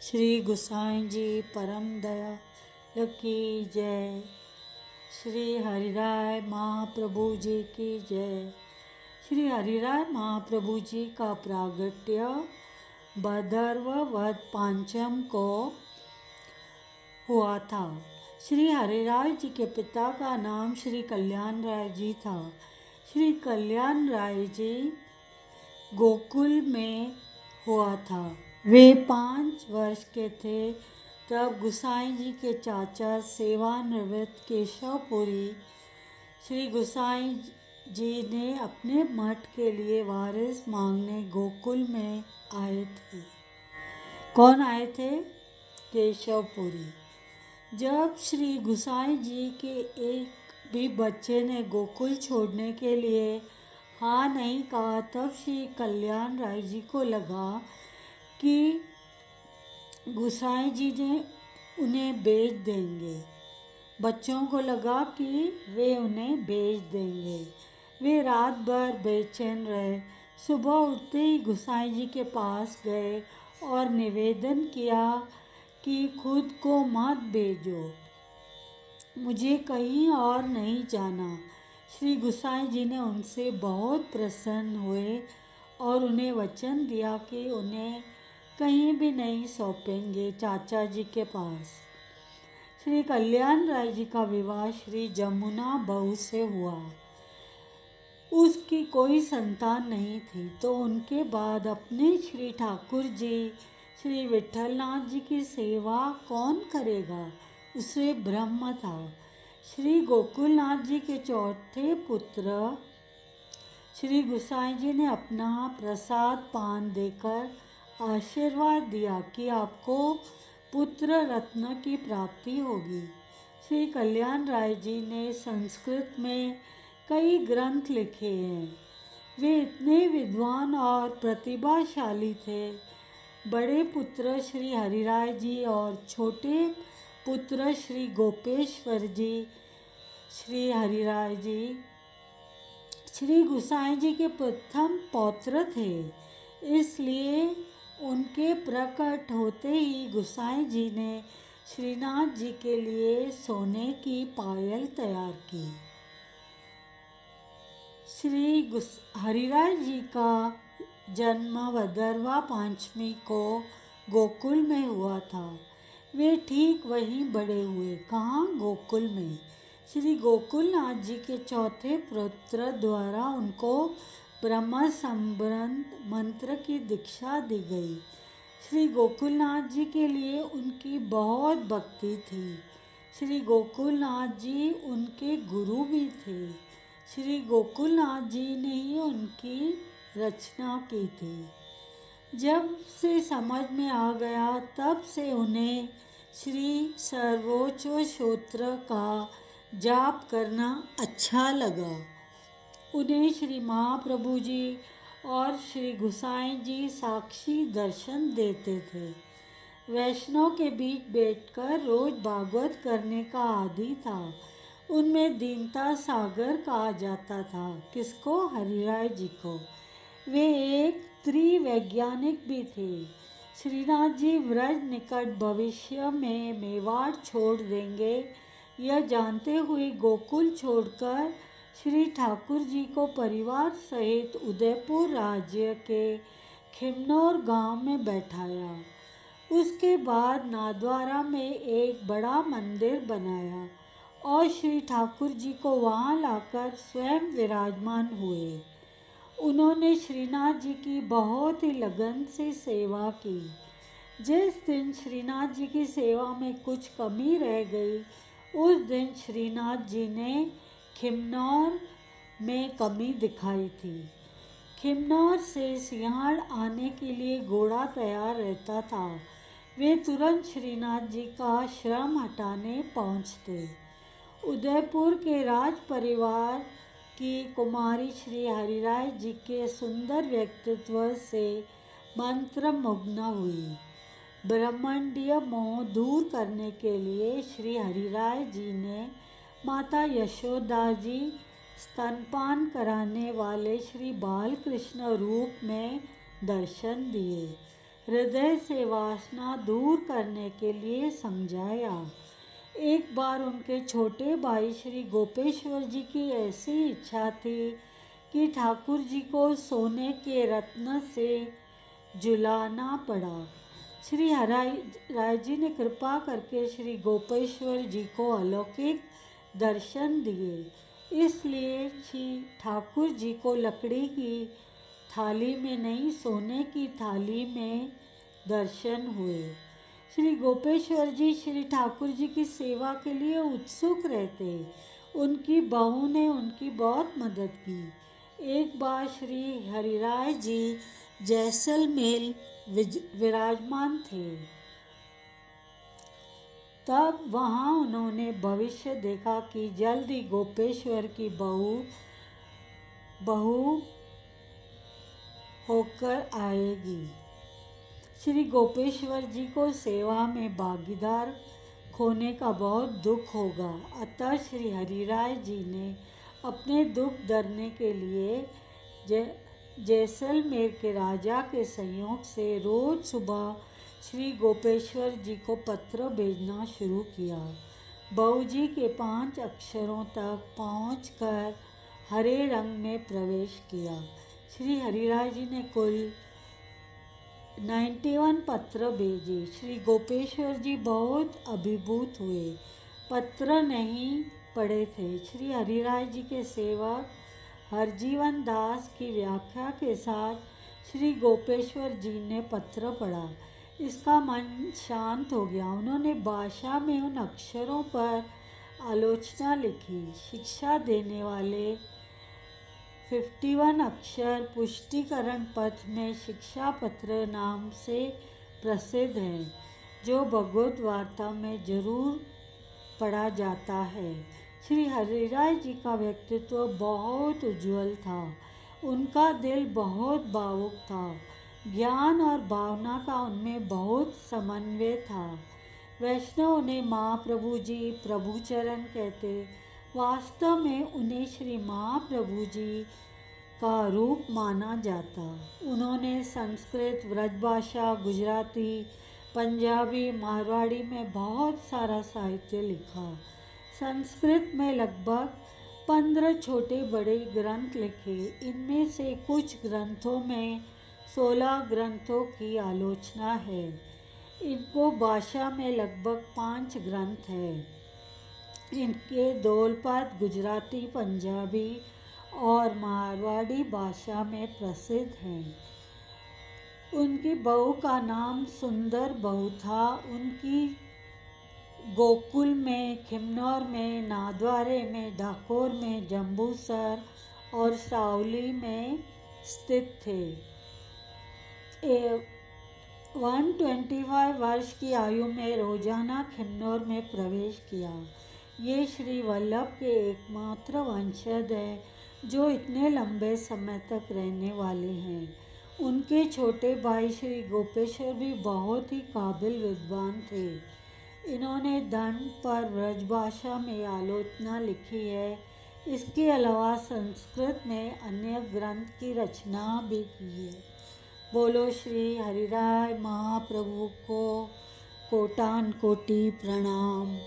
श्री गुसाई जी परम दया की जय। श्री हरिराय महाप्रभु जी की जय। श्री हरिराय महाप्रभु जी का प्रागट्य भदर्व वध पांचम को हुआ था। श्री हरिराय जी के पिता का नाम श्री कल्याण राय जी था। श्री कल्याण राय जी गोकुल में हुआ था। वे 5 वर्ष के थे तब गुसाई जी के चाचा सेवानिवृत्त केशवपुरी श्री गुसाई जी ने अपने मठ के लिए वारिस मांगने गोकुल में आए थे। कौन आए थे? केशवपुरी। जब श्री गुसाई जी के एक भी बच्चे ने गोकुल छोड़ने के लिए हाँ नहीं कहा तब श्री कल्याण राय जी को लगा कि गुसाई जी ने उन्हें बेच देंगे। बच्चों को लगा कि वे उन्हें बेच देंगे। वे रात भर बेचैन रहे। सुबह उठते ही गुसाई जी के पास गए और निवेदन किया कि खुद को मत भेजो, मुझे कहीं और नहीं जाना। श्री गुसाई जी ने उनसे बहुत प्रसन्न हुए और उन्हें वचन दिया कि उन्हें कहीं भी नहीं सौंपेंगे चाचा जी के पास। श्री कल्याण राय जी का विवाह श्री जमुना बहू से हुआ। उसकी कोई संतान नहीं थी तो उनके बाद अपने श्री ठाकुर जी श्री विठलनाथ जी की सेवा कौन करेगा, उसे ब्रह्म था। श्री गोकुलनाथ जी के चौथे पुत्र श्री गुसाई जी ने अपना प्रसाद पान देकर आशीर्वाद दिया कि आपको पुत्र रत्न की प्राप्ति होगी। श्री कल्याण राय जी ने संस्कृत में कई ग्रंथ लिखे हैं। वे इतने विद्वान और प्रतिभाशाली थे। बड़े पुत्र श्री हरिराय जी और छोटे पुत्र श्री गोपेश्वर जी श्री हरिराय जी श्री गुसाई जी के प्रथम पौत्र थे। इसलिए उनके प्रकट होते ही गुसाई जी ने श्रीनाथ जी के लिए सोने की पायल तैयार की। श्री हरिराय जी का जन्म भदरवा पांचमी को गोकुल में हुआ था। वे ठीक वहीं बड़े हुए। कहाँ? गोकुल में। श्री गोकुलनाथ जी के चौथे पुत्र द्वारा उनको ब्रह्म संबंध मंत्र की दीक्षा दी गई। श्री गोकुलनाथ जी के लिए उनकी बहुत भक्ति थी। श्री गोकुलनाथ जी उनके गुरु भी थे। श्री गोकुलनाथ जी ने ही उनकी रचना की थी। जब से समझ में आ गया तब से उन्हें श्री सर्वोच्च स्तोत्र का जाप करना अच्छा लगा। उन्हें श्री महाप्रभु जी और श्री गुसाई जी साक्षी दर्शन देते थे। वैष्णव के बीच बैठकर रोज भागवत करने का आदी था। उनमें दीनता सागर कहा जाता था। किसको? हरिराय जी को। वे एक त्रिवैज्ञानिक भी थे। श्रीनाथ जी व्रज निकट भविष्य में मेवाड़ छोड़ देंगे यह जानते हुए गोकुल छोड़कर श्री ठाकुर जी को परिवार सहित उदयपुर राज्य के खिमनौर गांव में बैठाया। उसके बाद नाथद्वारा में एक बड़ा मंदिर बनाया और श्री ठाकुर जी को वहां लाकर स्वयं विराजमान हुए। उन्होंने श्रीनाथ जी की बहुत ही लगन से सेवा की। जिस दिन श्रीनाथ जी की सेवा में कुछ कमी रह गई उस दिन श्रीनाथ जी ने खिमनौर में कमी दिखाई थी। खिमनौर से सिंहड़ आने के लिए घोड़ा तैयार रहता था। वे तुरंत श्रीनाथ जी का श्रम हटाने पहुँचते। उदयपुर के राज परिवार की कुमारी श्री हरिराय जी के सुंदर व्यक्तित्व से मंत्रमुग्ध हुई। ब्रह्मांडीय मोह दूर करने के लिए श्री हरिराय जी ने माता यशोदा जी स्तनपान कराने वाले श्री बालकृष्ण रूप में दर्शन दिए। हृदय से वासना दूर करने के लिए समझाया। एक बार उनके छोटे भाई श्री गोपेश्वर जी की ऐसी इच्छा थी कि ठाकुर जी को सोने के रत्न से झुलाना पड़ा। श्री हरिराय जी ने कृपा करके श्री गोपेश्वर जी को अलौकिक दर्शन दिए। इसलिए श्री ठाकुर जी को लकड़ी की थाली में नहीं, सोने की थाली में दर्शन हुए। श्री गोपेश्वर जी श्री ठाकुर जी की सेवा के लिए उत्सुक रहते। उनकी बहू ने उनकी बहुत मदद की। एक बार श्री हरिराय जी जैसलमेर विराजमान थे। तब वहाँ उन्होंने भविष्य देखा कि जल्द ही गोपेश्वर की बहू होकर आएगी। श्री गोपेश्वर जी को सेवा में भागीदार खोने का बहुत दुख होगा। अतः श्री हरिराय जी ने अपने दुख दरने के लिए जैसलमेर के राजा के सहयोग से रोज सुबह श्री गोपेश्वर जी को पत्र भेजना शुरू किया। बहू जी के 5 अक्षरों तक पहुंचकर हरे रंग में प्रवेश किया। श्री हरिराय जी ने कुल 91 पत्र भेजे। श्री गोपेश्वर जी बहुत अभिभूत हुए। पत्र नहीं पढ़े थे। श्री हरिराय जी के सेवक हरजीवन दास की व्याख्या के साथ श्री गोपेश्वर जी ने पत्र पढ़ा। इसका मन शांत हो गया। उन्होंने भाषा में उन अक्षरों पर आलोचना लिखी। शिक्षा देने वाले 51 अक्षर पुष्टिकरण पथ में शिक्षा पत्र नाम से प्रसिद्ध है, जो भगवत वार्ता में जरूर पढ़ा जाता है। श्री हरिराय जी का व्यक्तित्व बहुत उज्जवल था। उनका दिल बहुत भावुक था। ज्ञान और भावना का उनमें बहुत समन्वय था। वैष्णव उन्हें महाप्रभु जी, प्रभुचरण कहते। वास्तव में उन्हें श्री महाप्रभु जी का रूप माना जाता। उन्होंने संस्कृत, ब्रजभाषा, गुजराती, पंजाबी, मारवाड़ी में बहुत सारा साहित्य लिखा। संस्कृत में लगभग 15 छोटे बड़े ग्रंथ लिखे। इनमें से कुछ ग्रंथों में 16 ग्रंथों की आलोचना है। इनको भाषा में लगभग 5 ग्रंथ हैं। इनके दोलपद गुजराती, पंजाबी और मारवाड़ी भाषा में प्रसिद्ध हैं। उनकी बहू का नाम सुंदर बहू था। उनकी गोकुल में, खिम्नौर में, नाथद्वारे में, डाकोर में, जंबूसर और सावली में स्थित थे। 125 वर्ष की आयु में रोजाना खिम्नौर में प्रवेश किया। ये श्री वल्लभ के एकमात्र वंशज हैं जो इतने लंबे समय तक रहने वाले हैं। उनके छोटे भाई श्री गोपेश्वर भी बहुत ही काबिल विद्वान थे। इन्होंने दंड पर ब्रजभाषा में आलोचना लिखी है। इसके अलावा संस्कृत में अन्य ग्रंथ की रचना भी की है। बोलो श्री हरिराय महाप्रभु को कोटान कोटि प्रणाम।